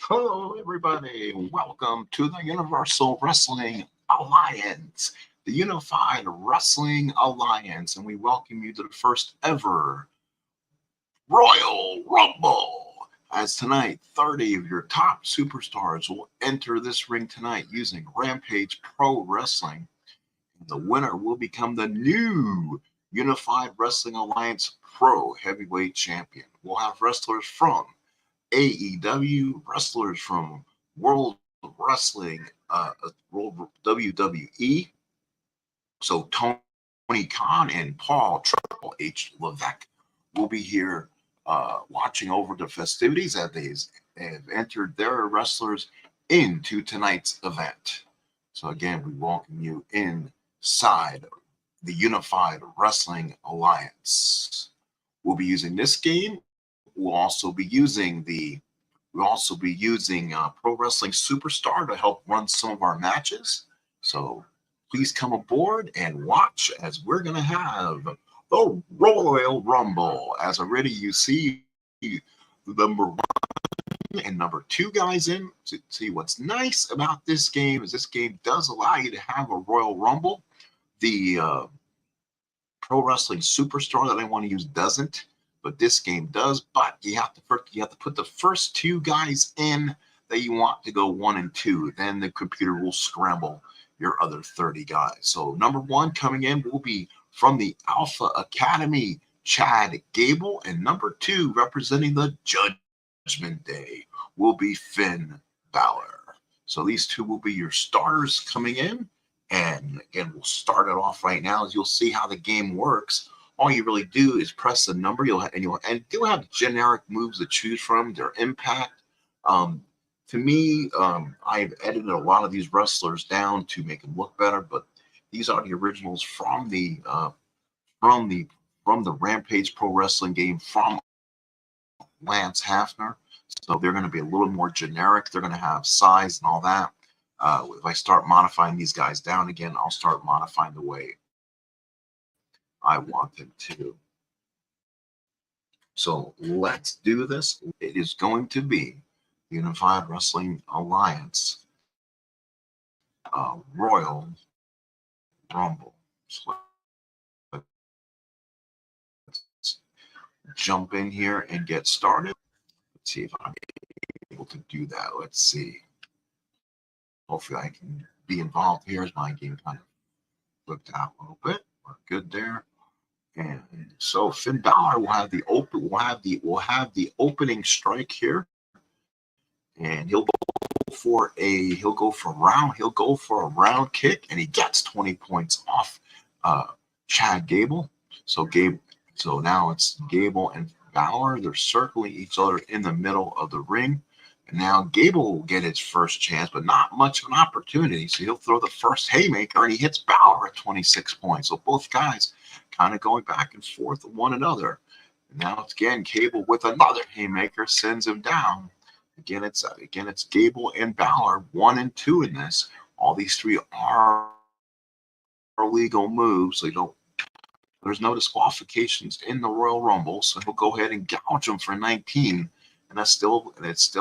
Hello, everybody. Welcome to the Universal Wrestling Alliance, the Unified Wrestling Alliance, and we welcome you to the first ever Royal Rumble. As tonight, 30 of your top superstars will enter this ring tonight using Rampage Pro Wrestling. The winner will become the new Unified Wrestling Alliance Pro Heavyweight Champion. We'll have wrestlers from AEW, wrestlers from World Wrestling, World WWE. So Tony Kahn and Paul Triple H Levique will be here watching over the festivities as they have entered their wrestlers into tonight's event. So again, we welcome you inside the Unified Wrestling Alliance. We'll be using this game. We'll also be using Pro Wrestling Superstar to help run some of our matches. So please come aboard and watch as we're going to have the Royal Rumble. As already you see the number one and number two guys in. See, what's nice about this game is this game does allow you to have a Royal Rumble. The Pro Wrestling Superstar that I want to use doesn't, but this game does. But you have to put the first two guys in that you want to go 1 and 2. Then the computer will scramble your other 30 guys. So number one coming in will be from the Alpha Academy, Chad Gable, and number two representing the Judgment Day will be Finn Balor. So these two will be your starters coming in. And again, we'll start it off right now as you'll see how the game works. All you really do is press the number. You'll have generic moves to choose from. Their impact. To me, I've edited a lot of these wrestlers down to make them look better, but these are the originals from the Rampage Pro Wrestling game from Lance Hafner. So they're going to be a little more generic. They're going to have size and all that. If I start modifying these guys down again, I'll start modifying the way I want them to. So let's do this. It is going to be Unified Wrestling Alliance Royal Rumble. So let's jump in here and get started. Let's see if I'm able to do that. Let's see. Hopefully I can be involved here as my game kind of looked out a little bit. We're good there. And so Finn Balor will have the opening strike here, and he'll go for a round kick, and he gets 20 points off Chad Gable. So now it's Gable and Balor. They're circling each other in the middle of the ring. And now Gable will get his first chance, but not much of an opportunity. So he'll throw the first haymaker, and he hits Balor at 26 points. So both guys kind of going back and forth with one another. And now it's again Gable with another haymaker, sends him down. Again, it's Gable and Balor, 1 and 2 in this. All these three are legal moves, so there's no disqualifications in the Royal Rumble. So he'll go ahead and gouge him for 19. And it's still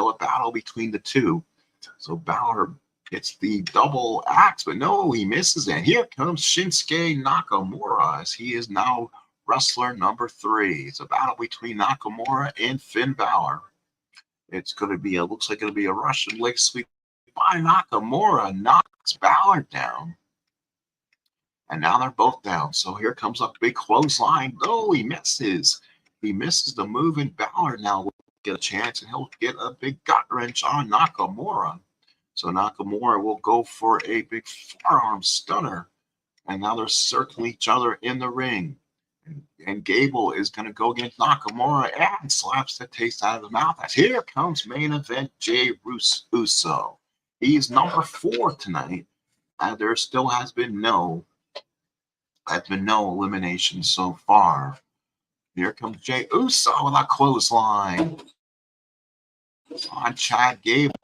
a battle between the two. So Balor gets the double axe, but no, he misses. And here comes Shinsuke Nakamura, as he is now wrestler number 3. It's a battle between Nakamura and Finn Balor. Looks like it'll be a Russian leg sweep by Nakamura, knocks Balor down. And now they're both down. So here comes a big clothesline. Oh, he misses. He misses the move, and Balor now will get a chance, and he'll get a big gut wrench on Nakamura. So Nakamura will go for a big forearm stunner, and now they're circling each other in the ring. And Gable is going to go against Nakamura and slaps the taste out of his mouth. As here comes main event Jey Uso. He's number 4 tonight, and there still has been no elimination so far. Here comes Jey Uso with a clothesline on Chad Gable.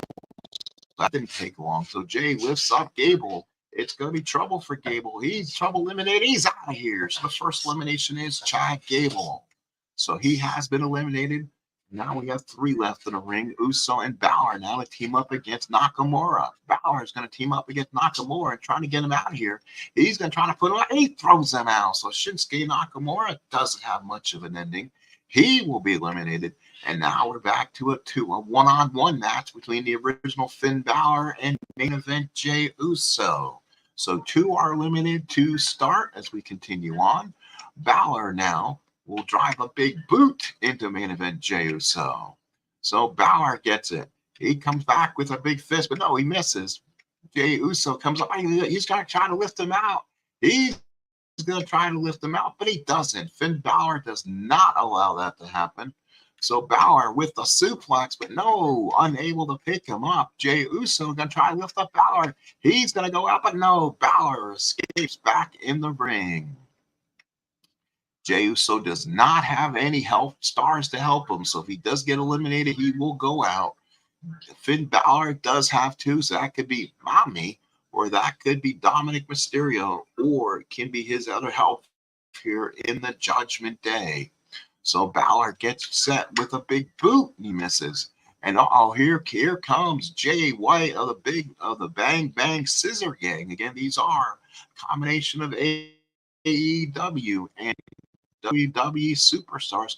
That didn't take long. So Jey lifts up Gable. It's going to be trouble for Gable. He's trouble eliminated. He's out of here. So the first elimination is Chad Gable. So he has been eliminated. Now we have 3 left in the ring. Uso and Balor now to team up against Nakamura. Balor is going to team up against Nakamura and trying to get him out of here. He's going to try to put him out. He throws him out. So Shinsuke Nakamura doesn't have much of an ending. He will be eliminated. And now we're back to a one-on-one match between the original Finn Balor and main event Jey Uso. So 2 are eliminated to start as we continue on. Balor now will drive a big boot into main event Jey Uso. So Balor gets it. He comes back with a big fist, but no, he misses. Jey Uso comes up. He's going to try to lift him out. He's going to try to lift him out, but he doesn't. Finn Balor does not allow that to happen. So Balor with the suplex, but no, unable to pick him up. Jey Uso going to try to lift up Balor. He's going to go out, but no, Balor escapes back in the ring. Jey Uso does not have any stars to help him, so if he does get eliminated, he will go out. Finn Balor does have 2, so that could be Mommy, or that could be Dominic Mysterio, or it can be his other help here in the Judgment Day. So Balor gets set with a big boot, and he misses. And here comes Jay White of the Bang Bang Scissor Gang. Again, these are a combination of AEW and WWE superstars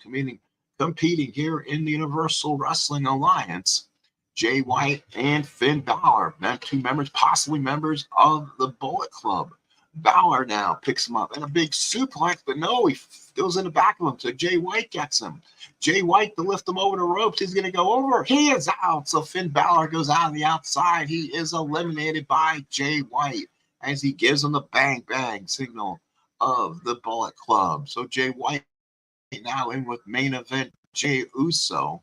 competing here in the Universal Wrestling Alliance. Jay White and Finn Balor, 2 members, possibly members of the Bullet Club. Balor now picks him up and a big suplex, but no, he goes in the back of him. So Jay White gets him. Jay White to lift him over the ropes. He's going to go over. He is out. So Finn Balor goes out on the outside. He is eliminated by Jay White as he gives him the bang bang signal of the Bullet Club. So Jay White now in with main event Jey Uso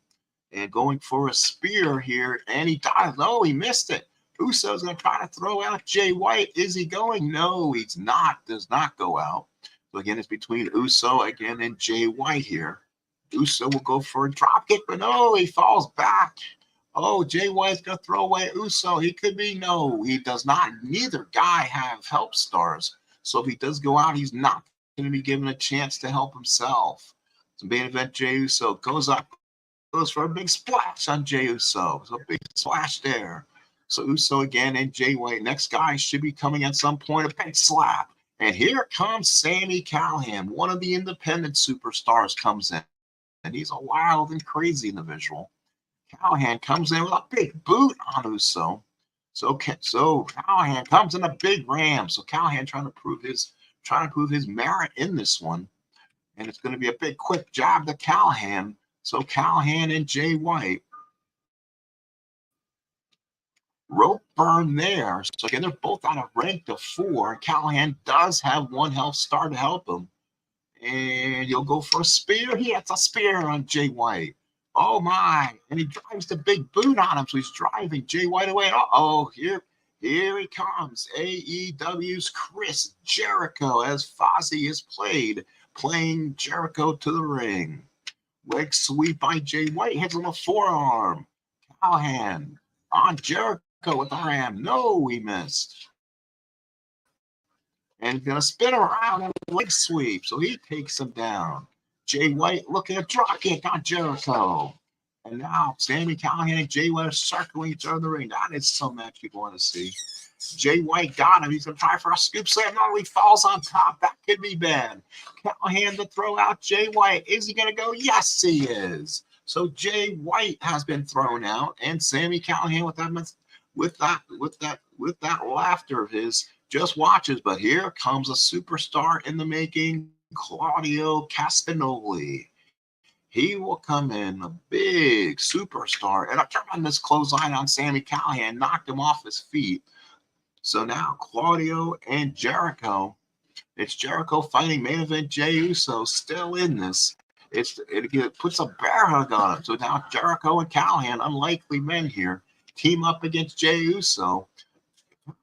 and going for a spear here, and he dives. No, he missed it. Uso's going to try to throw out Jay White. Is he going? No, he's not. Does not go out. So again, it's between Uso again and Jay White here. Uso will go for a drop kick, but no, he falls back. Oh, Jay White's going to throw away Uso. He could be. No, he does not. Neither guy have help stars. So if he does go out, he's not going to be given a chance to help himself. So main event Jey Uso goes for a big splash on Jey Uso. So a big splash there. So Uso again and Jay White. Next guy should be coming at some point. A big slap. And here comes Sami Callihan. One of the independent superstars comes in. And he's a wild and crazy individual. Callihan comes in with a big boot on Uso. So Callihan comes in a big ram. So Callihan trying to prove his merit in this one. And it's going to be a big quick jab to Callihan. So Callihan and Jay White. Rope burn there. So again, they're both on a rank of 4. Callihan does have 1 health star to help him. And he'll go for a spear. He has a spear on Jay White. Oh my. And he drives the big boot on him. So he's driving Jay White away. Uh-oh, here he comes. AEW's Chris Jericho as Fozzy is playing Jericho to the ring. Leg sweep by Jay White. Hits him a forearm. Callihan on Jericho with the ram. No, he missed. And he's going to spin around and leg sweep. So he takes him down. Jay White looking at a drop kick on Jericho. And now Sami Callihan and Jay White are circling each other in the ring. That is some match people want to see. Jay White got him. He's going to try for a scoop slam. No, he falls on top. That could be bad. Callihan to throw out Jay White. Is he going to go? Yes, he is. So Jay White has been thrown out, and Sami Callihan with that laughter of his just watches. But here comes a superstar in the making, Claudio Castagnoli. He will come in, a big superstar, and a tremendous clothesline on Sami Callihan, knocked him off his feet. So now Claudio and Jericho. It's Jericho fighting main event Jey Uso, still in this. It puts a bear hug on him. So now Jericho and Callihan, unlikely men here, team up against Jey Uso.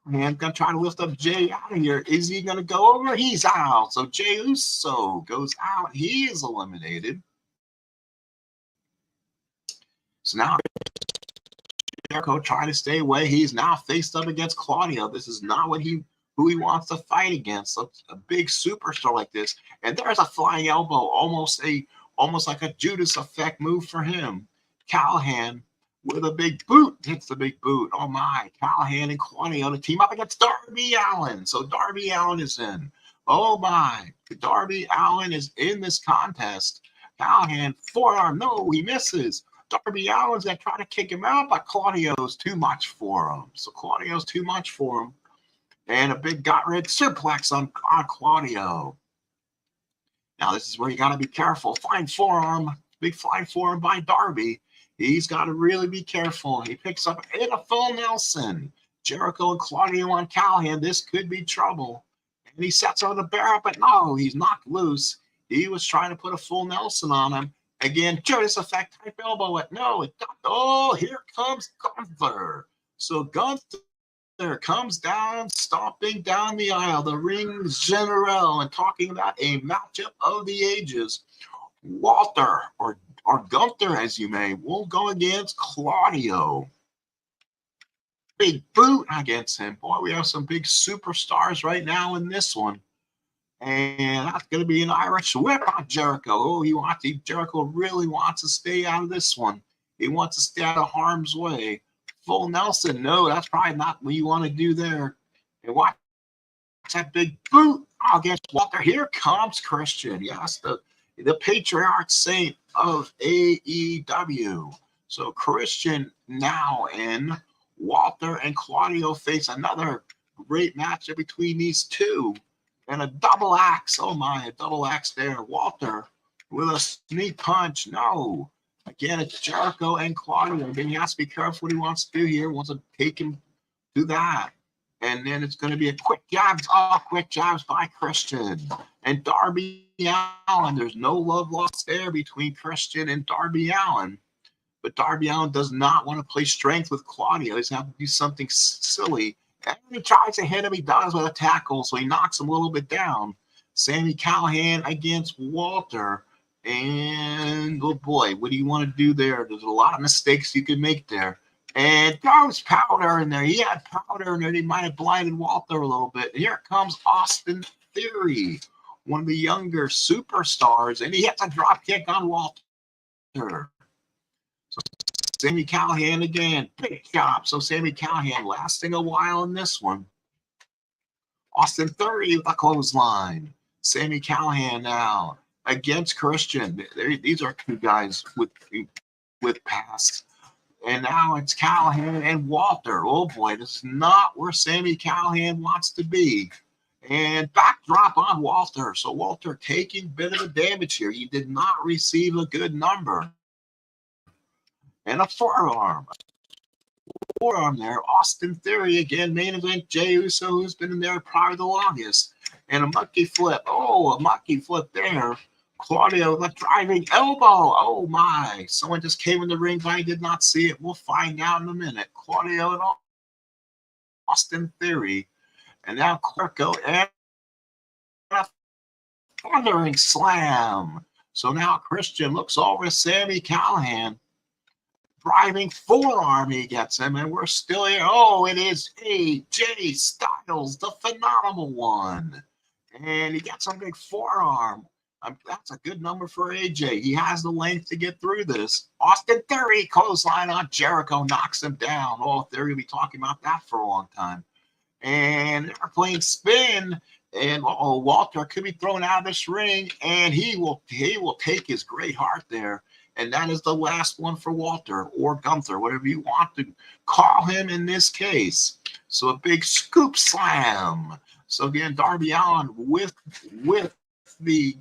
Man, gonna try to lift up Jay out of here. Is he gonna go over? He's out. So Jey Uso goes out. He is eliminated. So now Jericho trying to stay away. He's now faced up against Claudio. This is not who he wants to fight against. A big superstar like this. And there's a flying elbow, almost almost like a Judas effect move for him. Callahan with a big boot hits the big boot. Oh my, Callahan and Claudio to team up against Darby Allin. So Darby Allin is in. Oh my, Darby Allin is in this contest. Callahan, forearm, no, he misses. Darby Allin's going to try to kick him out, but Claudio's too much for him. So Claudio's too much for him. And a big got-rid suplex on Claudio. Now, this is where you got to be careful. Flying forearm, big flying forearm by Darby. He's got to really be careful. He picks up in a full Nelson. Jericho and Claudio on Callahan. This could be trouble. And he sets on the barrel, but no, he's knocked loose. He was trying to put a full Nelson on him. Again, Judas effect type elbow. No, it got, oh, here comes Gunther. So Gunther comes down, stomping down the aisle, the ring general, and talking about a matchup of the ages. Walter, or Gunther, as you may, will go against Claudio. Big boot against him. Boy, we have some big superstars right now in this one. And that's going to be an Irish whip on Jericho. Oh, Jericho really wants to stay out of this one. He wants to stay out of harm's way. Full Nelson, no, that's probably not what you want to do there. And watch that big boot against Walter. Here comes Christian. Yes, the patriarch saint of AEW. So Christian now in. Walter and Claudio face another great matchup between these two. And a double axe. Oh my, a double axe there. Walter with a sneak punch. No. Again, it's Jericho and Claudio. Again, he has to be careful what he wants to do here. He wants to take him to that. And then it's going to be a quick jabs. Oh, quick jabs by Christian. And Darby Allin. There's no love lost there between Christian and Darby Allin. But Darby Allin does not want to play strength with Claudio. He's going to have to do something silly. And he tries to hit him. He does with a tackle, so he knocks him a little bit down. Sami Callihan against Walter. And, oh boy, what do you want to do there? There's a lot of mistakes you can make there. And goes Powder in there. He had Powder in there. He might have blinded Walter a little bit. And here comes Austin Theory, one of the younger superstars. And he hits a drop kick on Walter. So Sami Callihan again, big job. So Sami Callihan lasting a while in this one. Austin Theory with a clothesline. Sami Callihan now against Christian. These are two guys with past. And now it's Callihan and Walter. Oh boy, this is not where Sami Callihan wants to be. And backdrop on Walter. So Walter taking a bit of a damage here. He did not receive a good number. And a forearm. There. Austin Theory again, main event. Jey Uso, who's been in there probably the longest. And a monkey flip. Oh, a monkey flip there. Claudio, the driving elbow. Oh my. Someone just came in the ring, but I did not see it. We'll find out in a minute. Claudio and Austin Theory. And now Clarko and a thundering slam. So now Christian looks over at Sami Callihan. Driving forearm, he gets him, and we're still here. Oh, it is AJ Styles, the phenomenal one. And he gets a big forearm. That's a good number for AJ. He has the length to get through this. Austin Theory, clothesline on Jericho, knocks him down. Oh, Theory will be talking about that for a long time. And they're playing spin. And Walter could be thrown out of this ring, and he will take his great heart there. And that is the last one for Walter or Gunther, whatever you want to call him in this case. So a big scoop slam. So again, Darby Allin with the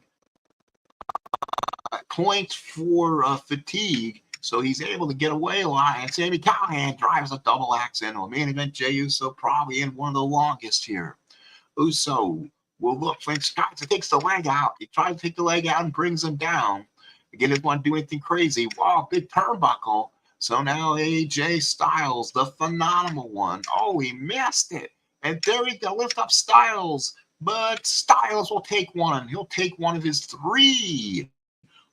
point for fatigue. So he's able to get away a lot. And Sami Callihan drives a double axe into him. Main event, Jey Uso probably in one of the longest here. Uso will look for Scott. Takes the leg out. He tries to take the leg out and brings him down. Again, didn't want to do anything crazy. Wow, big turnbuckle. So now AJ Styles, the phenomenal one. Oh, he missed it. And there he go, lift up Styles. But Styles will take one. He'll take one of his 3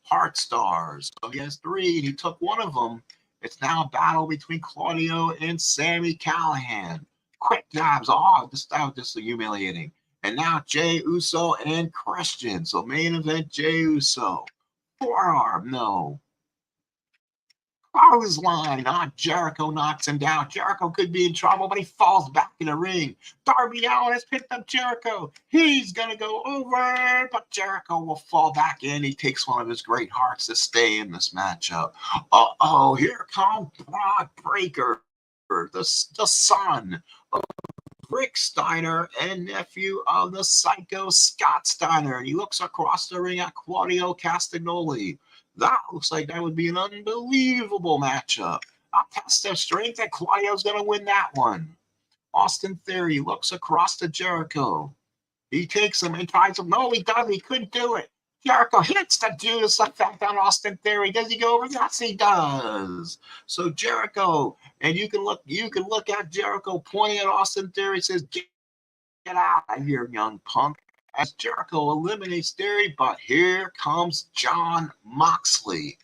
Heart Stars. So he has 3, and he took one of them. It's now a battle between Claudio and Sami Callihan. Quick jabs. Oh, this was just humiliating. And now Jey Uso and Christian. So main event, Jey Uso. Forearm, no. Clothesline. Jericho knocks him down. Jericho could be in trouble, but he falls back in the ring. Darby Allin has picked up Jericho. He's going to go over, but Jericho will fall back in. He takes one of his great hearts to stay in this matchup. Uh-oh, here comes Brock Breaker, the son of Rick Steiner and nephew of the Psycho Scott Steiner. And he looks across the ring at Claudio Castagnoli. That looks like that would be an unbelievable matchup. A test of strength, and Claudio's going to win that one. Austin Theory looks across to Jericho. He takes him and tries him. No, he doesn't. He couldn't do it. Jericho hits the Judas effect on Austin Theory. Does he go over? Yes, he does. So Jericho, and you can look at Jericho pointing at Austin Theory, says, "Get out of here, young punk." As Jericho eliminates Theory, but here comes Jon Moxley,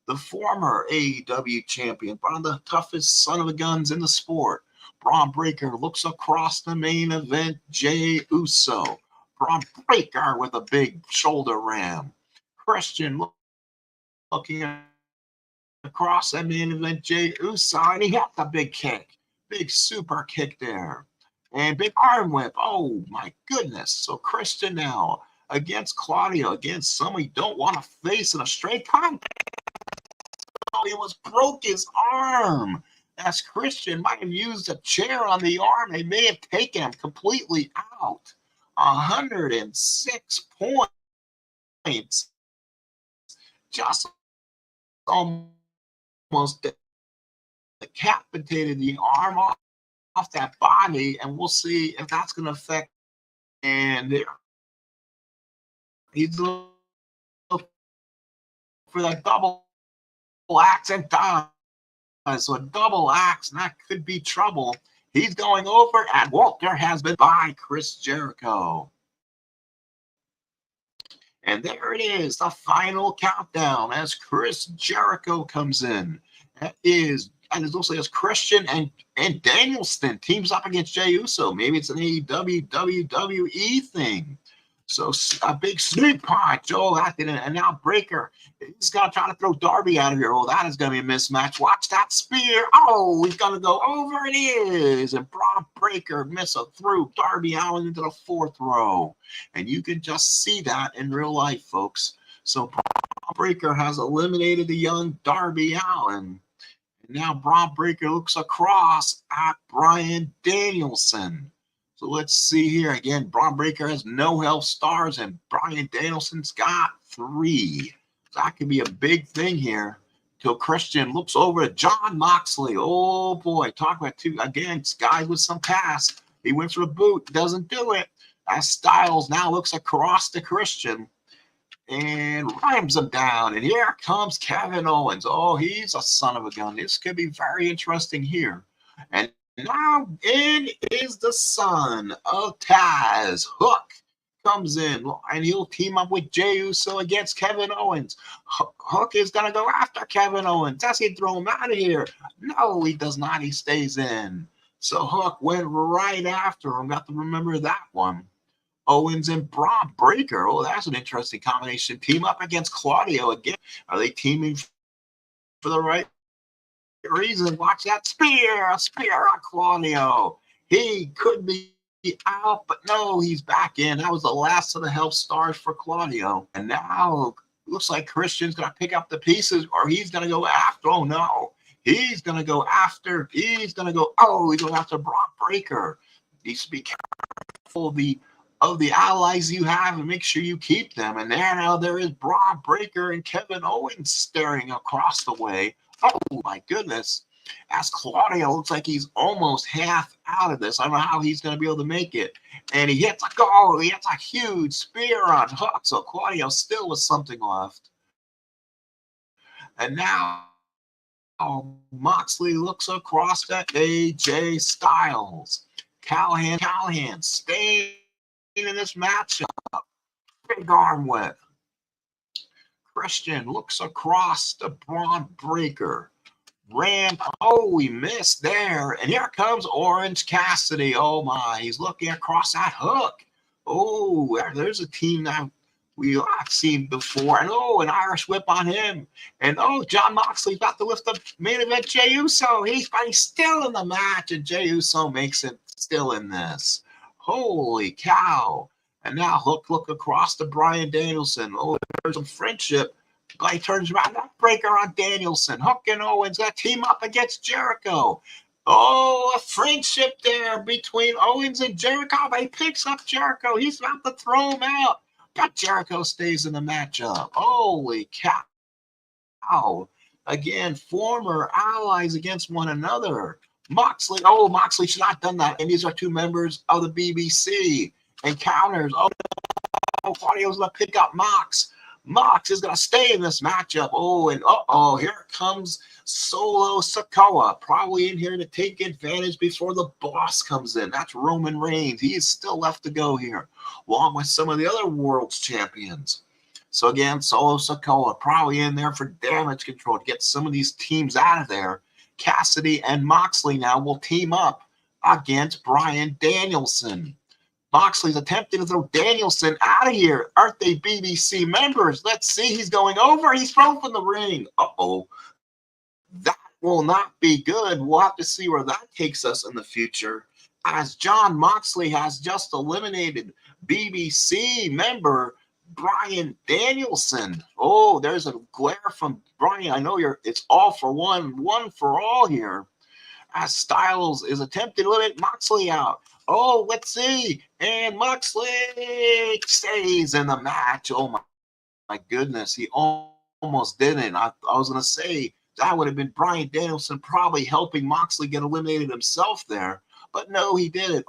the former AEW champion, one of the toughest son of a guns in the sport. Braun Breaker looks across the main event, Jey Uso. Braun Breaker with a big shoulder ram. Christian looking across the main event, Jey Uso, and he got the big kick. Big super kick there. And big arm whip. Oh, my goodness. So Christian now against Claudio, against somebody you don't want to face in a straight contest. He broke his arm. As Christian might have used a chair on the arm, they may have taken him completely out. 106 points. Just almost decapitated the arm off that body, and we'll see if that's going to affect. And he's looking for that double axe and does. So a double axe, and that could be trouble. He's going over, and Walter has been by Chris Jericho. And there it is, the final countdown as Chris Jericho comes in. That is, and it looks like it's Christian and Danielson teams up against Jey Uso. Maybe it's an AEW WWE thing. So a big sneak punch. Oh, that didn't. And now Breaker. He's going to try to throw Darby out of here. Oh, that is going to be a mismatch. Watch that spear. Oh, he's going to go over. It is. And Braun Breaker threw Darby Allin into the fourth row. And you can just see that in real life, folks. So Braun Breaker has eliminated the young Darby Allin. And now Braun Breaker looks across at Bryan Danielson. So let's see here. Again, Braun Breaker has no health stars, and Bryan Danielson's got 3. So that could be a big thing here. Till Christian looks over at Jon Moxley. Oh, boy. Talk about two, again, guys with some pass. He went for the boot. Doesn't do it. As Styles now looks across to Christian and rams him down. And here comes Kevin Owens. Oh, he's a son of a gun. This could be very interesting here. And now in is the son of Taz. Hook comes in, and he'll team up with Jey Uso against Kevin Owens. Hook is going to go after Kevin Owens. Does he throw him out of here? No, he does not. He stays in. So Hook went right after him. Got to remember that one. Owens and Braun Breaker. Oh, that's an interesting combination. Team up against Claudio again. Are they teaming for the right reason? Watch that spear. A spear on Claudio. He could be out, but no, he's back in. That was the last of the health stars for Claudio. And now looks like Christian's going to pick up the pieces, or he's going to go after. Oh, no. He's going to go after. He's going after Braun Breaker. Needs to be careful of the allies you have and make sure you keep them. And there is Braun Breaker and Kevin Owens staring across the way. Oh, my goodness. As Claudio looks like he's almost half out of this. I don't know how he's going to be able to make it. And he hits a huge spear on Hook. So Claudio still with something left. And now Moxley looks across at AJ Styles. Callahan staying in this matchup. Big arm whip. Christian looks across to Braun Breaker. Ram. Oh, he missed there. And here comes Orange Cassidy. Oh, my. He's looking across that Hook. Oh, there's a team now we have seen before. And an Irish whip on him. And John Moxley's about to lift the main event Jey Uso. He's still in the match, and Jey Uso makes it still in this. Holy cow. And now look across to Bryan Danielson. There's some friendship. Guy turns around, that breaker on Danielson. Hook and Owens got team up against Jericho. A friendship there between Owens and Jericho. But he picks up Jericho. He's about to throw him out. But Jericho stays in the matchup. Holy cow. Again, former allies against one another. Moxley should not have done that. And these are two members of the BBC. And counters. Claudio's going to pick up Mox. Mox is going to stay in this matchup. And here comes Solo Sikoa, probably in here to take advantage before the boss comes in. That's Roman Reigns. He is still left to go here, along with some of the other world's champions. So again, Solo Sikoa probably in there for damage control to get some of these teams out of there. Cassidy and Moxley now will team up against Bryan Danielson. Moxley's attempting to throw Danielson out of here. Aren't they BBC members? Let's see. He's going over. He's thrown from the ring. That will not be good. We'll have to see where that takes us in the future, as John Moxley has just eliminated BBC member Bryan Danielson. There's a glare from Bryan. I know it's all for one for all here, as Styles is attempting to limit Moxley out. Let's see. And Moxley stays in the match. My goodness. He almost didn't. I was going to say that would have been Bryan Danielson probably helping Moxley get eliminated himself there. But no, he didn't.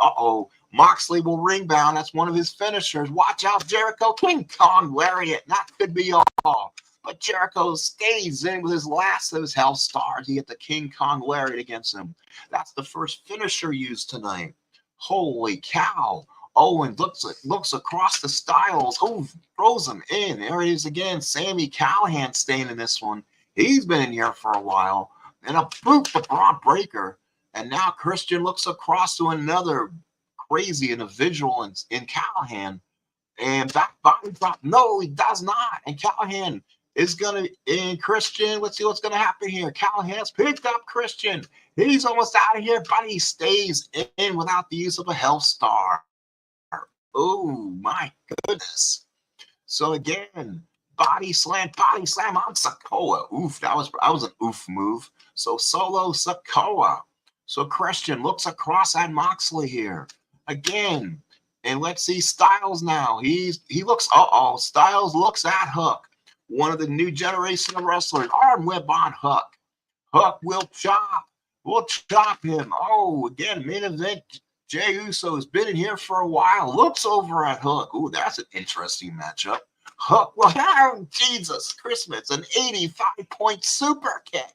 Moxley will ring bound. That's one of his finishers. Watch out, Jericho. King Kong Lariat. That could be all. But Jericho stays in with his last of his Hell Stars. He hit the King Kong Lariat against him. That's the first finisher used tonight. Holy cow. Owen looks across the Styles. Throws him in. There he is again. Sami Callihan staying in this one. He's been in here for a while. And a boot to Braun Breaker. And now Christian looks across to another crazy individual in Callihan. And back body drop. No, he does not. And Callihan is going to, in Christian, let's see what's going to happen here. Callahan's picked up Christian. He's almost out of here, but he stays in without the use of a Hell Star. My goodness. So again, body slam on Sikoa. That was an move. So Solo Sikoa. So Christian looks across at Moxley here. Again, and let's see Styles now. He looks, Styles looks at Hook. One of the new generation of wrestlers. Arm whip on Hook. Hook will chop. We'll chop him. Again, main event. Jey Uso has been in here for a while. Looks over at Hook. That's an interesting matchup. Hook will have Jesus Christmas. An 85-point super kick.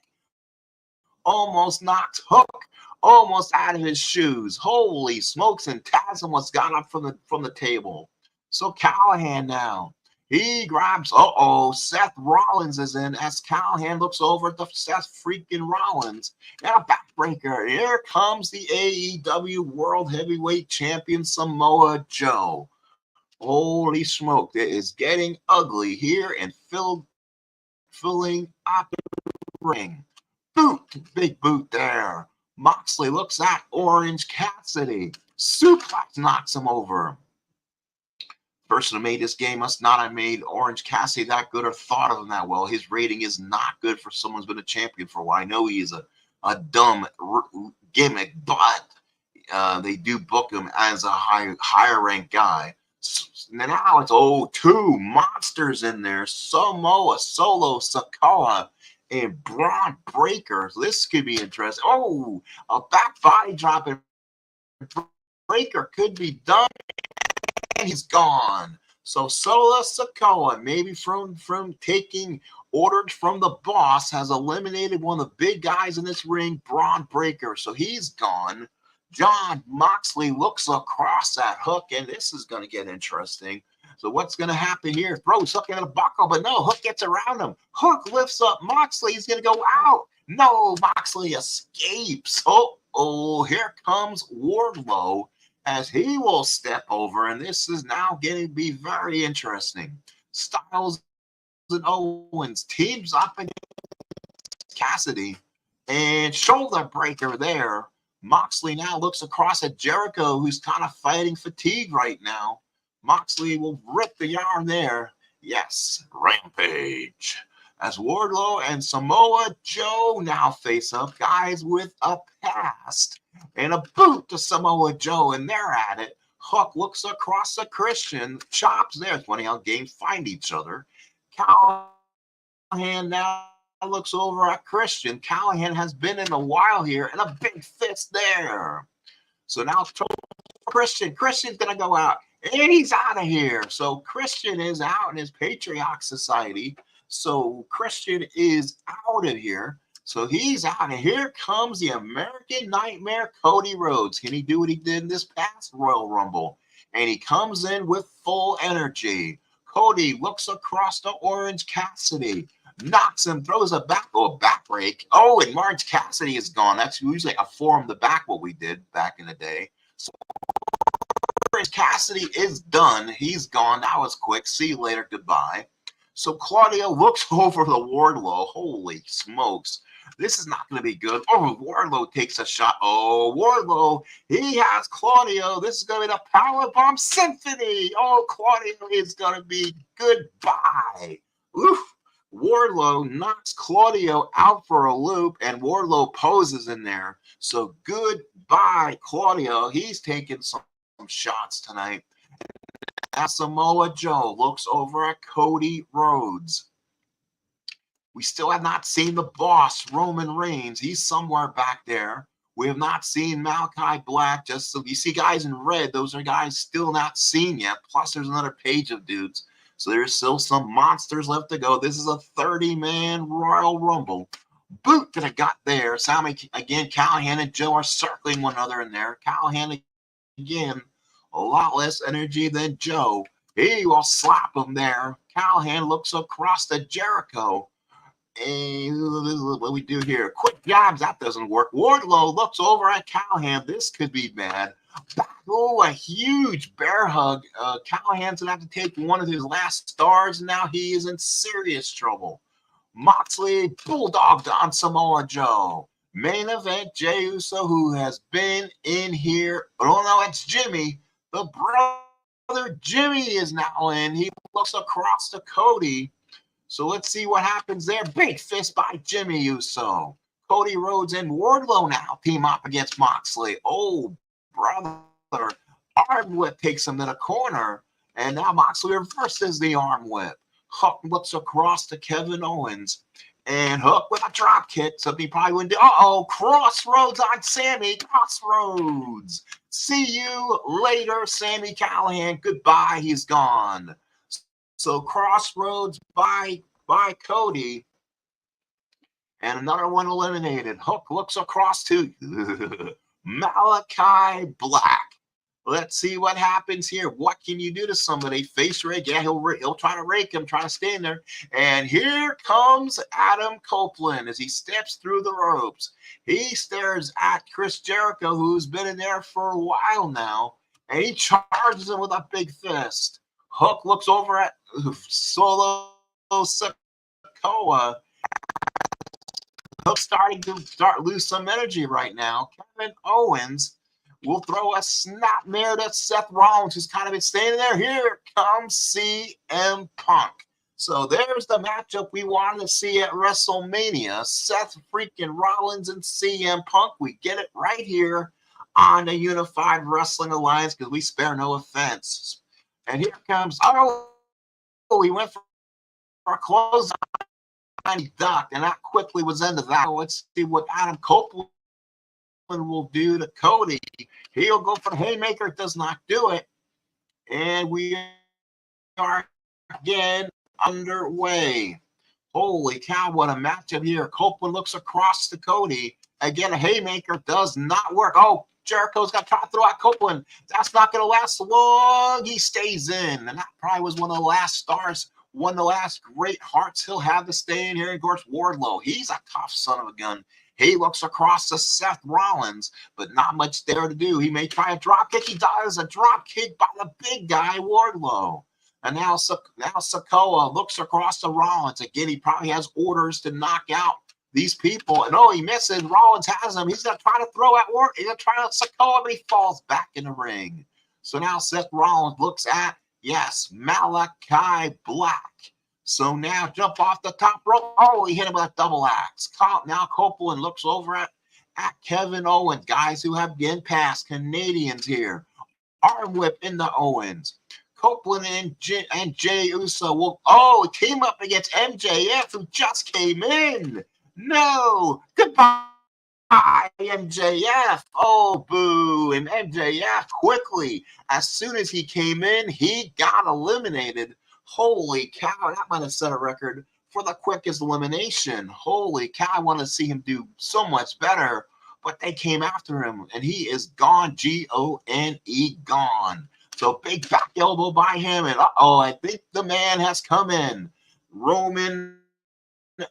Almost knocks Hook almost out of his shoes. Holy smokes. And Taz almost got up from the table. So Callihan now. He grabs, Seth Rollins is in as Callihan looks over at the Seth freaking Rollins. And a backbreaker. Here comes the AEW World Heavyweight Champion Samoa Joe. Holy smoke. It is getting ugly here and filling up the ring. Boot. Big boot there. Moxley looks at Orange Cassidy. Suplex knocks him over. Person who made this game must not have made Orange Cassidy that good or thought of him that well. His rating is not good for someone who's been a champion for a while. I know he's a dumb gimmick, but they do book him as a higher ranked guy. Now it's two monsters in there. Samoa, Solo Sikoa, and Braun Breaker. This could be interesting. A back body drop and Breaker could be done. And he's gone. So Solo Sikoa, maybe from taking orders from the boss, has eliminated one of the big guys in this ring, Braun Breaker. So he's gone. John Moxley looks across at Hook, and this is going to get interesting. So what's going to happen here? Throws Hook in a buckle, but no, Hook gets around him. Hook lifts up Moxley. He's going to go out. No, Moxley escapes. Here comes Wardlow, as he will step over, and this is now getting to be very interesting. Styles and Owens teams up against Cassidy, and shoulder breaker there. Moxley now looks across at Jericho, who's kind of fighting fatigue right now. Moxley will rip the yarn there. Yes, Rampage. As Wardlow and Samoa Joe now face up, guys with a past and a boot to Samoa Joe, and they're at it. Hook looks across the Christian, chops there. It's funny how games find each other. Callahan now looks over at Christian. Callahan has been in a while here, and a big fist there. So now Christian's going to go out, and he's out of here. So Christian is out in his Patriarch Society. So Christian is out of here. So he's out, and here comes the American Nightmare, Cody Rhodes. Can he do what he did in this past Royal Rumble? And he comes in with full energy. Cody looks across to Orange Cassidy, knocks him, throws a back break. Oh, and Orange Cassidy is gone. That's usually a form the back what we did back in the day. So Orange Cassidy is done. He's gone. That was quick. See you later. Goodbye. So Claudio looks over the Wardlow. Holy smokes. This is not going to be good. Oh, Wardlow takes a shot. Oh, Wardlow, he has Claudio. This is going to be the Powerbomb Symphony. Oh, Claudio is going to be goodbye. Oof. Wardlow knocks Claudio out for a loop, and Wardlow poses in there. So goodbye, Claudio. He's taking some shots tonight. As Samoa Joe looks over at Cody Rhodes. We still have not seen the boss, Roman Reigns. He's somewhere back there. We have not seen Malachi Black. Just so you see guys in red, those are guys still not seen yet. Plus, there's another page of dudes. So there's still some monsters left to go. This is a 30-man Royal Rumble. Boot to the gut there. Sammy, again, Callahan and Joe are circling one another in there. Callahan, again, a lot less energy than Joe. He will slap him there. Callahan looks across to Jericho. And this is what we do here. Quick jabs, that doesn't work. Wardlow looks over at Callahan. This could be bad. Oh, a huge bear hug. Callahan's going to have to take one of his last stars. Now he is in serious trouble. Moxley bulldogged on Samoa Joe. Main event, Jey Uso, who has been in here. Oh, no, it's Jimmy. The brother Jimmy is now in. He looks across to Cody. So let's see what happens there. Big fist by Jimmy Uso. Cody Rhodes and Wardlow now team up against Moxley. Oh, brother. Arm whip takes him to the corner. And now Moxley reverses the arm whip. Hook looks across to Kevin Owens. And Hook with a drop kick. Something he probably wouldn't do. Uh-oh, Crossroads on Sammy. Crossroads. See you later, Sammy Callahan. Goodbye. He's gone. So Crossroads by Cody. And another one eliminated. Hook looks across to Malachi Black. Let's see what happens here. What can you do to somebody? Face rake. Yeah, he'll try to rake him, try to stand there. And here comes Adam Copeland as he steps through the ropes. He stares at Chris Jericho, who's been in there for a while now. And he charges him with a big fist. Hook looks over at Solo Sikoa. Hook's starting to lose some energy right now. Kevin Owens will throw a snapmare to Seth Rollins, who's kind of been standing there. Here comes CM Punk. So there's the matchup we wanted to see at WrestleMania. Seth freaking Rollins and CM Punk. We get it right here on the Unified Wrestling Alliance because we spare no offense. And here comes, he went for a close and he ducked, and that quickly was into that. Let's see what Adam Copeland will do to Cody. He'll go for the haymaker, does not do it. And we are again underway. Holy cow, what a matchup here. Copeland looks across to Cody. Again, a haymaker does not work. Oh, Jericho's got to try to throw out Copeland. That's not going to last long. He stays in. And that probably was one of the last stars, one of the last great hearts he'll have to stay in here. And of course, Wardlow. He's a tough son of a gun. He looks across to Seth Rollins, but not much there to do. He may try a drop kick. He does a drop kick by the big guy, Wardlow. And now Sikoa looks across to Rollins. Again, he probably has orders to knock out these people. And he misses. Rollins has him. He's going to try to throw at work. He's going to try out Sikoa, but he falls back in the ring. So now Seth Rollins looks at, yes, Malachi Black. So now jump off the top rope. He hit him with a double axe. Now Copeland looks over at Kevin Owens. Guys who have been past, Canadians here. Arm whip into Owens. Copeland and Jay Uso he came up against MJF, who just came in. No, goodbye, MJF. Oh, boo. And MJF quickly, as soon as he came in, he got eliminated. Holy cow, that might have set a record for the quickest elimination. Holy cow, I want to see him do so much better. But they came after him, and he is gone, G-O-N-E, gone. So big back elbow by him, and I think the man has come in. Roman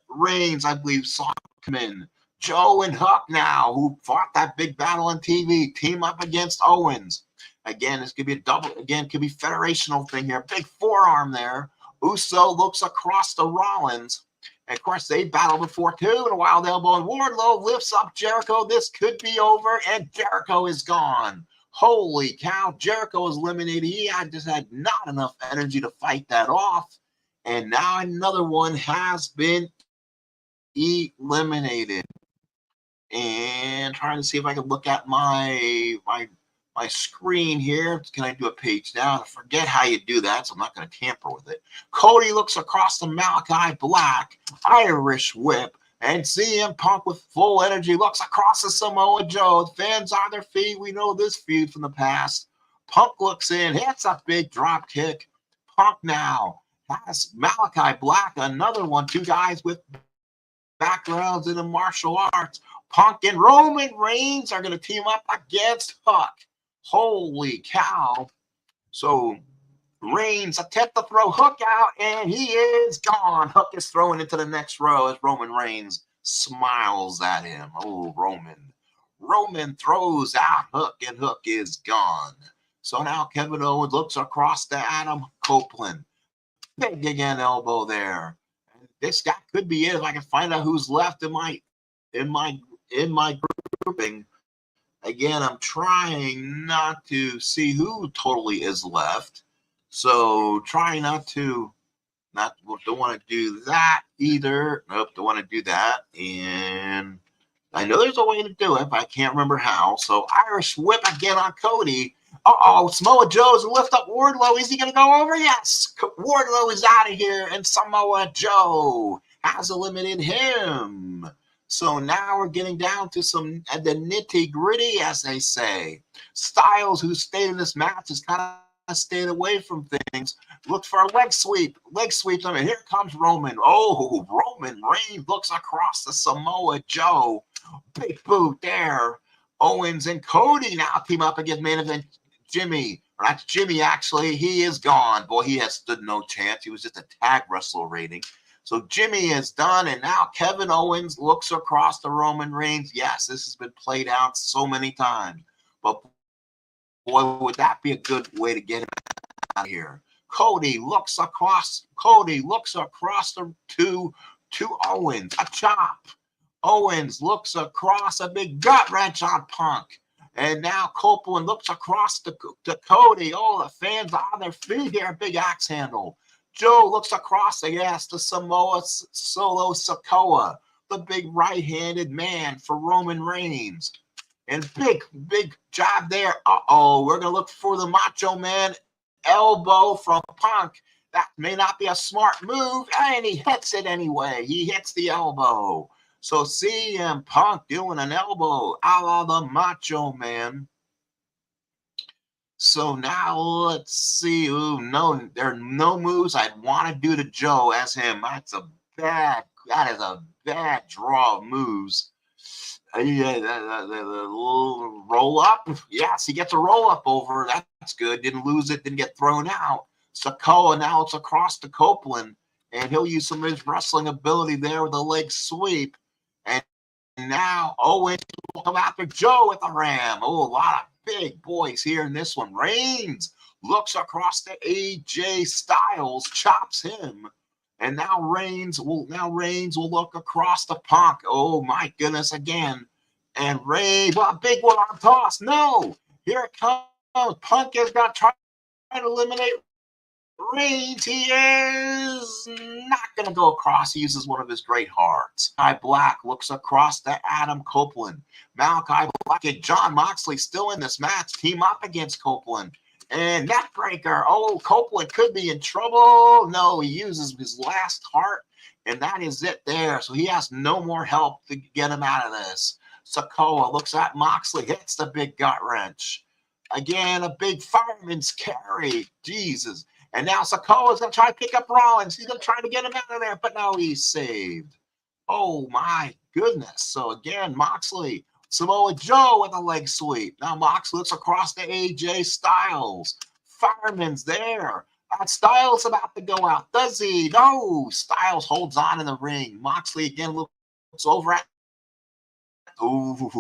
Reigns, I believe, saw him come in. Joe and Huck now, who fought that big battle on TV, team up against Owens. Again, this could be a double. Again, could be federational thing here. Big forearm there. Uso looks across to Rollins. And of course, they battled before too. And a wild elbow, and Wardlow lifts up Jericho. This could be over, and Jericho is gone. Holy cow, Jericho is eliminated. He just had not enough energy to fight that off. And now another one has been eliminated. And trying to see if I can look at my screen here. Can I do a page down? I forget how you do that, so I'm not going to tamper with it. Cody looks across to Malachi Black, Irish whip, and CM Punk with full energy looks across to Samoa Joe. The fans on their feet. We know this feud from the past. Punk looks in, hits a big drop kick. Punk now has Malachi Black, another one, two guys with backgrounds in the martial arts. Punk and Roman Reigns are going to team up against Huck. Holy cow. So Reigns attempt to throw Hook out, and he is gone. Hook is thrown into the next row as Roman Reigns smiles at him. Oh, Roman. Roman throws out Hook, and Hook is gone. So now Kevin Owens looks across to Adam Copeland. Big again elbow there. This guy could be it if I can find out who's left in my grouping. Again, I'm trying not to see who totally is left. So try don't want to do that either. Nope, don't want to do that. And I know there's a way to do it, but I can't remember how. So Irish whip again on Cody. Samoa Joe's lift up Wardlow. Is he going to go over? Yes. Wardlow is out of here, and Samoa Joe has eliminated him. So now we're getting down to the nitty-gritty, as they say. Styles, who stayed in this match, has kind of stayed away from things. Looked for a leg sweep. Leg sweeps. I mean, here comes Roman. Roman Reigns looks across to Samoa Joe. Big boot there. Owens and Cody now team up against main event Jimmy. That's Jimmy, actually. He is gone. Boy, he has stood no chance. He was just a tag wrestler rating. So Jimmy is done, and now Kevin Owens looks across to Roman Reigns. Yes, this has been played out so many times. But boy, would that be a good way to get him out of here. Cody looks across to Owens. A chop. Owens looks across, a big gut wrench on Punk. And now Copeland looks across to Cody. Oh, the fans on their feet here. Big axe handle. Joe looks across the ass to Solo Sikoa, the big right-handed man for Roman Reigns. And big job there. We're going to look for the Macho Man elbow from Punk. That may not be a smart move, and he hits it anyway. He hits the elbow. So CM Punk doing an elbow a la the Macho Man. So now let's see. There are no moves I'd want to do to Joe as him. That is a bad draw of moves. The roll up. Yes, he gets a roll up over. That's good. Didn't lose it. Didn't get thrown out. Sikoa now it's across to Copeland, and he'll use some of his wrestling ability there with a leg sweep. And now Owens will come after Joe with the ram. A lot of big boys here in this one. Reigns looks across to AJ Styles, chops him. And now Reigns will look across to Punk. Oh my goodness, again. And Reigns, well, big one arm toss. No, here it comes. Punk has got trying to eliminate Reigns. He is not going to go across. He uses one of his great hearts. Malachi Black looks across to Adam Copeland. Malachi Black and Jon Moxley still in this match. Team up against Copeland. And neckbreaker. Oh, Copeland could be in trouble. No, he uses his last heart, and that is it there. So he has no more help to get him out of this. Sikoa looks at Moxley, hits the big gut wrench. Again, a big fireman's carry. Jesus. And now Sikoa's going to try to pick up Rollins. He's going to try to get him out of there, but no, he's saved. Oh, my goodness. So again, Moxley. Samoa Joe with a leg sweep. Now Mox looks across to AJ Styles. Fireman's there. Styles about to go out. Does he? No. Styles holds on in the ring. Moxley again looks over at. Ooh,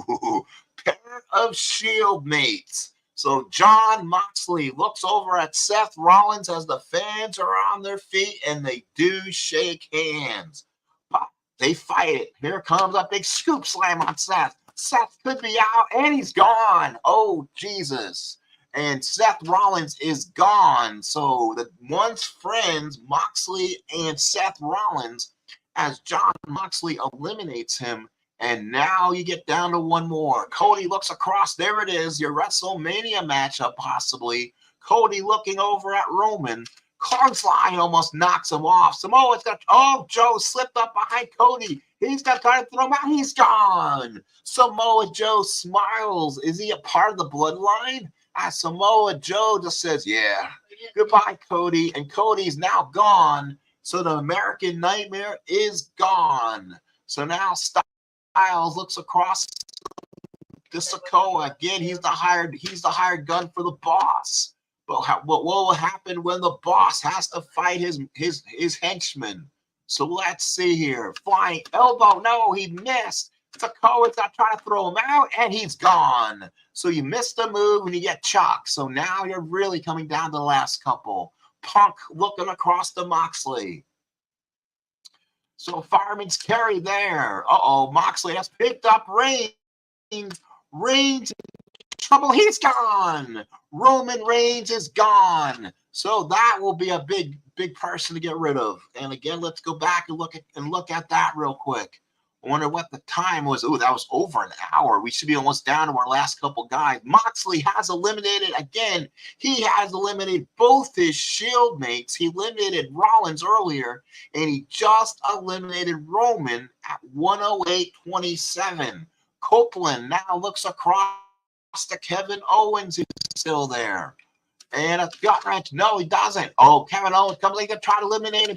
pair of Shield mates. So Jon Moxley looks over at Seth Rollins as the fans are on their feet and they do shake hands. But they fight it. Here comes a big scoop slam on Seth. Seth could be out, and he's gone. Oh, Jesus. And Seth Rollins is gone. So the once friends, Moxley and Seth Rollins, as Jon Moxley eliminates him. And now you get down to one more. Cody looks across. There it is, your WrestleMania matchup, possibly. Cody looking over at Roman. Clothesline almost knocks him off. Samoa's got, oh, Joe slipped up behind Cody. He's got time to throw him out. He's gone. Samoa Joe smiles. Is he a part of the bloodline? Samoa Joe just says, yeah, goodbye, Cody. And Cody's now gone. So the American Nightmare is gone. So now Styles looks across to Sikoa. Again, he's the hired gun for the boss. But what will happen when the boss has to fight his henchman? So let's see here. Flying elbow. No, he missed. Sikoa's not trying to throw him out, and he's gone. So you missed the move, and you get chalked. So now you're really coming down to the last couple. Punk looking across to Moxley. So fireman's carry there. Uh-oh, Moxley has picked up Reigns. Reigns trouble. He's gone. Roman Reigns is gone. So that will be a big person to get rid of. And again, let's go back and look at that real quick. I wonder what the time was. Oh, that was over an hour. We should be almost down to our last couple guys. Moxley has eliminated again. He has eliminated both his Shield mates. He eliminated Rollins earlier, and he just eliminated Roman at 108.27. Copeland now looks across to Kevin Owens, who's still there. And a gut wrench. No, he doesn't. Oh, Kevin Owens comes in to try to eliminate him.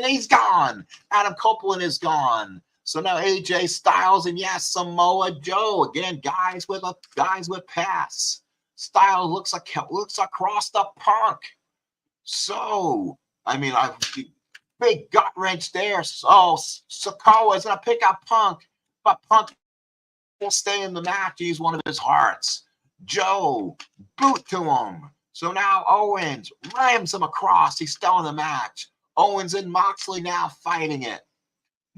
He's gone. Adam Copeland is gone. So now AJ Styles and yes, Samoa Joe. Again, guys with pass. Styles looks across the Punk. So, I mean, big gut wrench there. So Sikoa is going to pick up Punk, but Punk will stay in the match. Use one of his hearts. Joe, boot to him. So now Owens rams him across. He's still in the match. Owens and Moxley now fighting it.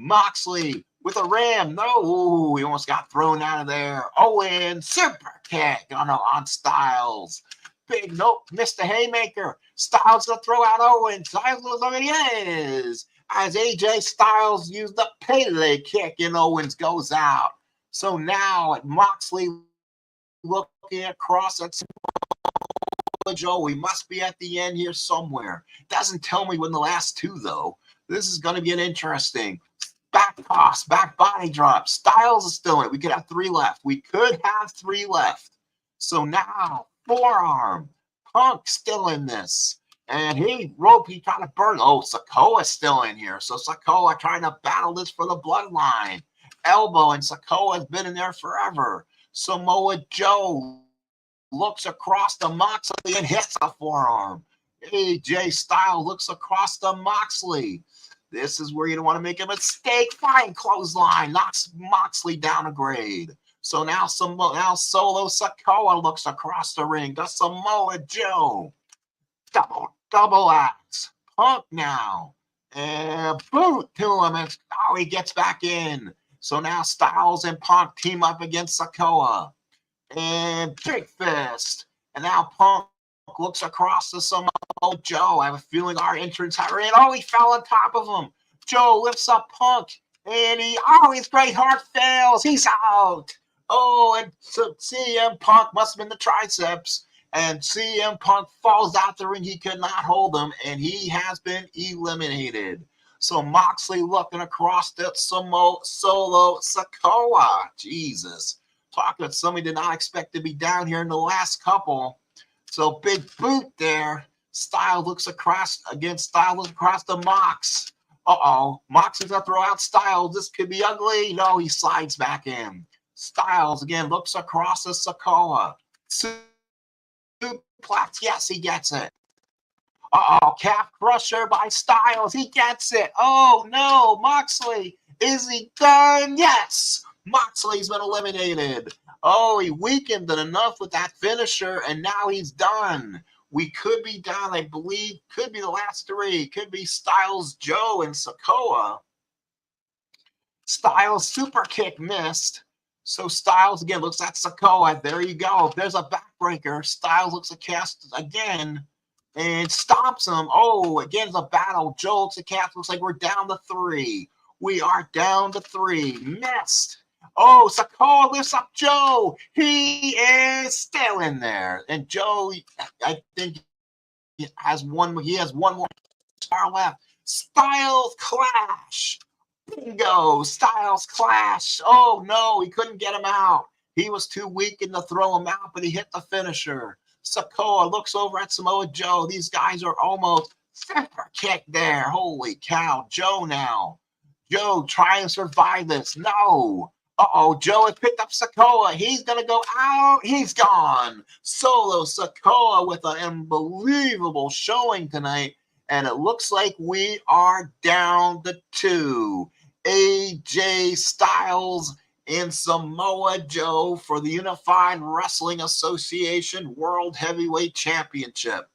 Moxley with a ram. No, he almost got thrown out of there. Owens, super kick on Styles. Big, nope, missed the haymaker. Styles going to throw out Owens. Styles already is. As AJ Styles used the Pele kick and Owens goes out. So now Moxley looking across at Joe. We must be at the end here somewhere. Doesn't tell me when the last two, though. This is going to be an interesting. Back toss, back body drop. Styles is still in it. We could have three left. So now, forearm. Punk still in this. And he kind of burned. Oh, Sikoa's still in here. So Sikoa trying to battle this for the bloodline. Elbow, and Sikoa's been in there forever. Samoa Joe looks across the Moxley and hits a forearm. AJ Styles looks across the Moxley. This is where you don't want to make a mistake. Fine clothesline knocks Moxley down a grade. So now Solo Sikoa looks across the ring to Samoa Joe. double axe. Punk now. And boot to him. And now he gets back in. So now Styles and Punk team up against Sikoa. And big fist. And now Punk looks across to Samoa Joe. I have a feeling our entrance are in. Oh, he fell on top of him. Joe lifts up Punk. And his great heart fails. He's out. Oh, and so CM Punk must have been the triceps. And CM Punk falls out the ring. He could not hold him. And he has been eliminated. So Moxley looking across at Solo Sikoa. Jesus. Talking about somebody did not expect to be down here in the last couple. So big boot there. Styles looks across the Mox. Mox is going to throw out Styles. This could be ugly. No, he slides back in. Styles, again, looks across the Sikoa. Suplex. Yes, he gets it. Calf crusher by Styles. He gets it. Oh, no. Moxley. Is he done? Yes. Moxley's been eliminated. Oh, he weakened it enough with that finisher, and now he's done. We could be down, I believe, could be the last three. Could be Styles, Joe, and Sikoa. Styles super kick missed. So Styles, again, looks at Sikoa. There you go. There's a backbreaker. Styles looks at cast again and stops him. Oh, again, it's a battle. Joe looks at cast. Looks like we're down to 3. We are down to 3. Missed. Oh, Sikoa lifts up Joe. He is still in there. And Joe, I think, has one more star left. Styles clash. Bingo. Styles clash. Oh, no, he couldn't get him out. He was too weak to throw him out, but he hit the finisher. Sikoa looks over at Samoa Joe. These guys are almost super kick there. Holy cow. Joe now. Joe trying to survive this. No. Joe has picked up Sikoa. He's going to go out. He's gone. Solo Sikoa with an unbelievable showing tonight. And it looks like we are down to 2. AJ Styles and Samoa Joe for the Unified Wrestling Association World Heavyweight Championship.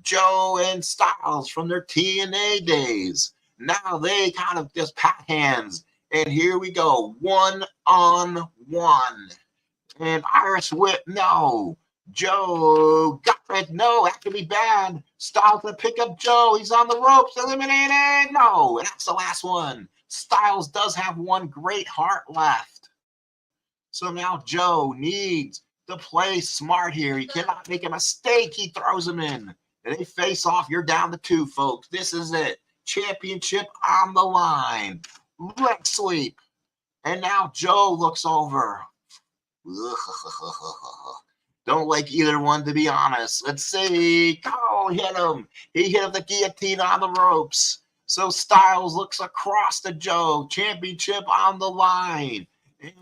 Joe and Styles from their TNA days. Now they kind of just pat hands. And here we go. 1-on-1. And Irish whip. No. Joe got it. No, that could be bad. Styles going to pick up Joe. He's on the ropes. Eliminated. No. And that's the last one. Styles does have one great heart left. So now Joe needs to play smart here. He cannot make a mistake. He throws him in. And they face off. You're down to 2, folks. This is it. Championship on the line. Leg sweep. And now Joe looks over. Don't like either one, to be honest. Let's see. Oh, hit him. He hit him the guillotine on the ropes. So Styles looks across to Joe. Championship on the line.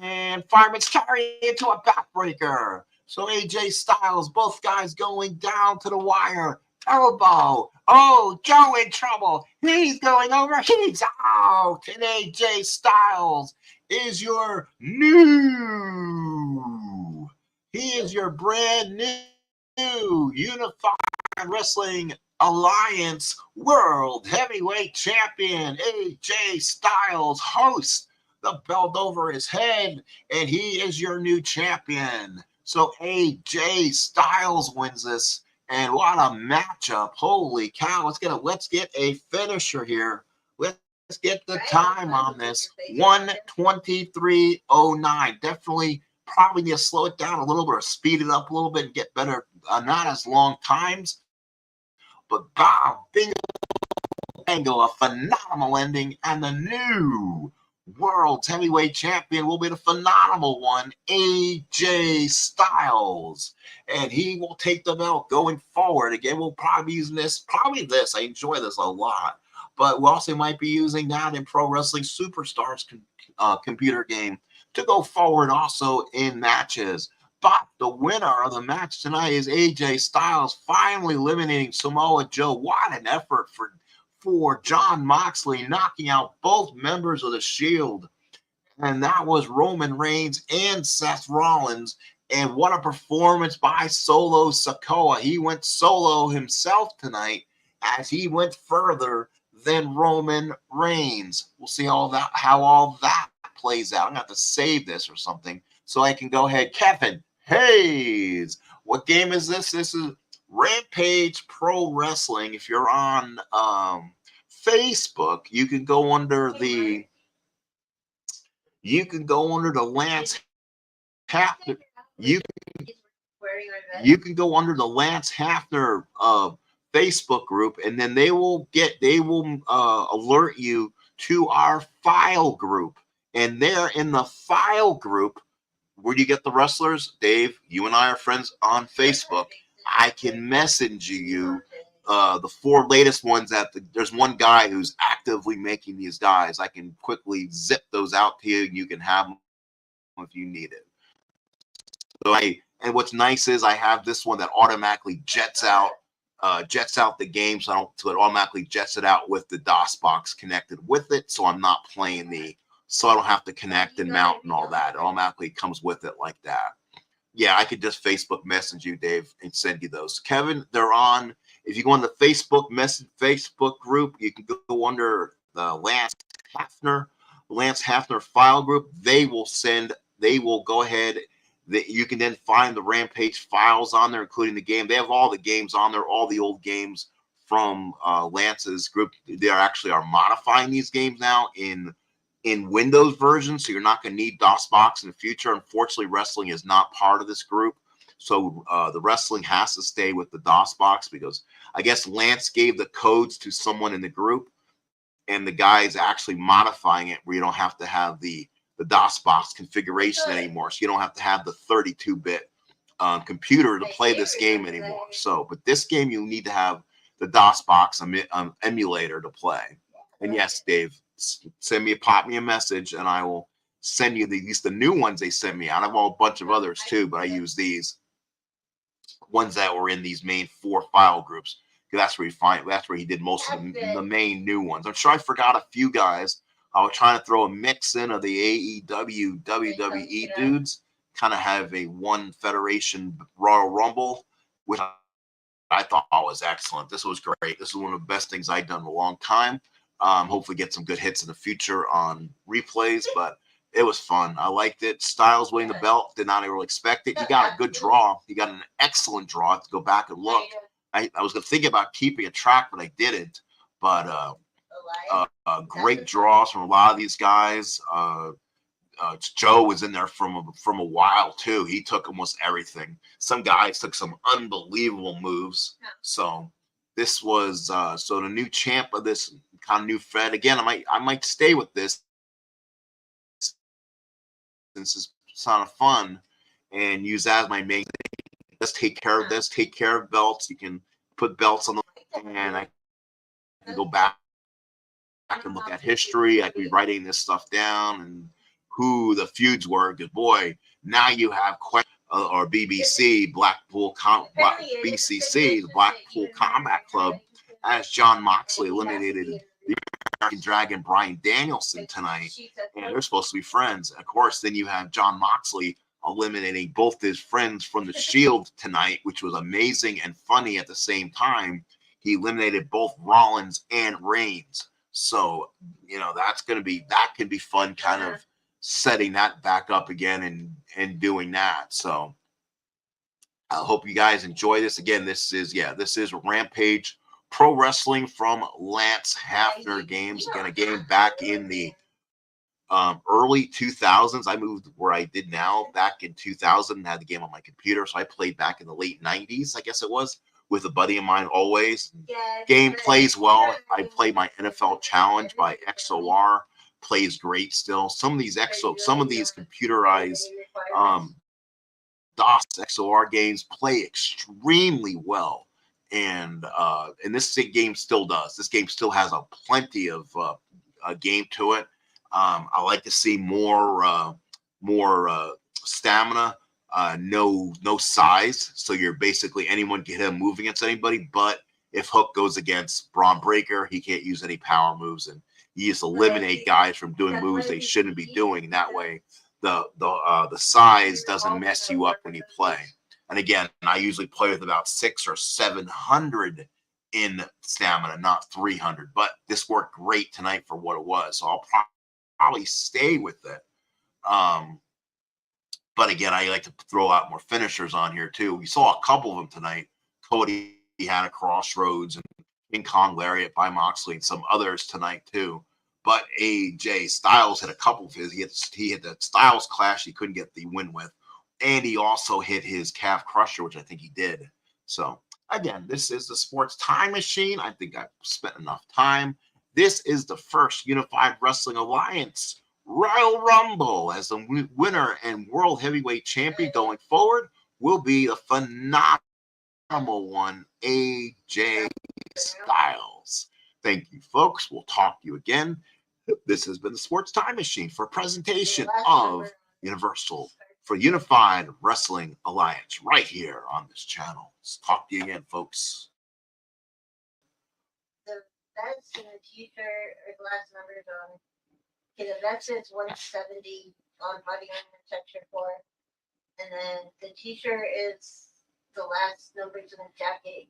And Fireman's carry into a backbreaker. So AJ Styles, both guys going down to the wire. Elbow. Oh, Joe in trouble. He's going over. He's out. And AJ Styles is your new. He is your brand new Unified Wrestling Alliance World Heavyweight Champion. AJ Styles hosts the belt over his head, and he is your new champion. So AJ Styles wins this. And what a matchup. Holy cow. Let's get a finisher here. Let's get the time on this. 1:23:09. Definitely probably need to slow it down a little bit or speed it up a little bit and get better. Not as long times. But bingo, a phenomenal ending. And the new World Heavyweight Champion will be the phenomenal one, AJ Styles. And he will take the belt going forward. Again, we'll probably be using this. I enjoy this a lot. But we also might be using that in Pro Wrestling Superstars computer game to go forward also in matches. But the winner of the match tonight is AJ Styles, finally eliminating Samoa Joe. What an effort for Jon Moxley, knocking out both members of the Shield. And that was Roman Reigns and Seth Rollins. And what a performance by Solo Sikoa. He went solo himself tonight as he went further than Roman Reigns. We'll see how all that plays out. I'm going to have to save this or something so I can go ahead. Kevin Hayes. What game is this? This is Rampage Pro Wrestling. If you're on Facebook, you can go under the Lance Hafner. You can go under the Lance Hafner Facebook group, and then they will alert you to our file group. And there in the file group, where do you get the wrestlers? Dave, you and I are friends on Facebook. I can message you the 4 latest ones. There's one guy who's actively making these guys. I can quickly zip those out to you, and you can have them if you need it. So and what's nice is I have this one that automatically jets out the game, so it automatically jets it out with the DOS box connected with it, so I'm not playing so I don't have to connect and mount and all that. It automatically comes with it like that. Yeah, I could just Facebook message you, Dave, and send you those. Kevin, they're on. If you go on the Facebook group, you can go under the Lance Hafner file group. They will go ahead. You can then find the Rampage files on there, including the game. They have all the games on there, all the old games from Lance's group. They are modifying these games now in Windows version, so you're not going to need DOSBox in the future. Unfortunately, wrestling is not part of this group, so the wrestling has to stay with the DOSBox because I guess Lance gave the codes to someone in the group, and the guy is actually modifying it where you don't have to have the DOSBox configuration anymore, so you don't have to have the 32-bit computer to play this game anymore. So, but this game you need to have the DOSBox emulator to play. And yes, Dave, pop me a message, and I will send you the new ones they send me. I have a bunch of others too, but I use these ones that were in these main 4 file groups. That's where he did most of the main new ones. I'm sure I forgot a few guys. I was trying to throw a mix in of the AEW, WWE dudes, kind of have a one federation Royal Rumble, which I thought was excellent. This was great. This is one of the best things I've done in a long time. Hopefully get some good hits in the future on replays, but it was fun. I liked it. Styles winning the belt. Did not really expect it. He got a good draw. He got an excellent draw. I have to go back and look. I was going to think about keeping a track, but I didn't. But great draws from a lot of these guys. Joe was in there from a while too. He took almost everything. Some guys took some unbelievable moves. So this was so the new champ of this kind of new Fed. Again, I might stay with this since it's kind of fun and use that as my main thing. Let's take care of this. Take care of belts. You can put belts on and I can go back. I can look at history. I can be writing this stuff down and who the feuds were. Because boy, now you have or BBC, BCC, the Blackpool Combat Club, as John Moxley eliminated the American Dragon Bryan Danielson tonight, and they're supposed to be friends. Of course, then you have John Moxley eliminating both his friends from the Shield tonight, which was amazing and funny at the same time. He eliminated both Rollins and Reigns. So, that can be fun, kind of setting that back up again and doing that. So I hope you guys enjoy this. Again, this is Rampage Pro Wrestling from Lance Hafner games. Again, a game back in the early 2000s. I moved where I did now back in 2000 and had the game on my computer. So I played back in the late 90s, I guess it was, with a buddy of mine always. Game plays well. I play my NFL Challenge by XOR. Plays great still. Some of these computerized DOS XOR games play extremely well. And this game still does. This game still has plenty of a game to it. I like to see more stamina, no size. So you're basically anyone can hit a move against anybody. But if Hook goes against Braun Breaker, he can't use any power moves, and you just eliminate guys from doing moves they shouldn't be doing. And that way, the size doesn't mess you up when you play. And again, I usually play with about 600 or 700 in stamina, not 300. But this worked great tonight for what it was, so I'll probably stay with it. But again, I like to throw out more finishers on here too. We saw a couple of them tonight. Cody had a Crossroads and King Kong Lariat by Moxley and some others tonight too. But AJ Styles hit a couple of his. He hit the Styles Clash he couldn't get the win with. And he also hit his Calf Crusher, which I think he did. So again, this is the Sports Time Machine. I think I've spent enough time. This is the first Unified Wrestling Alliance Royal Rumble, as the winner and World Heavyweight Champion going forward will be the phenomenal one, AJ Styles. Thank you, folks. We'll talk to you again. This has been the Sports Time Machine for a presentation of Universal for Unified Wrestling Alliance right here on this channel. Let's talk to you again, folks. The vets and the t-shirt or glass numbers on. Okay, the vets is 170 on body armor section 4. And then the t-shirt is the last numbers in the jacket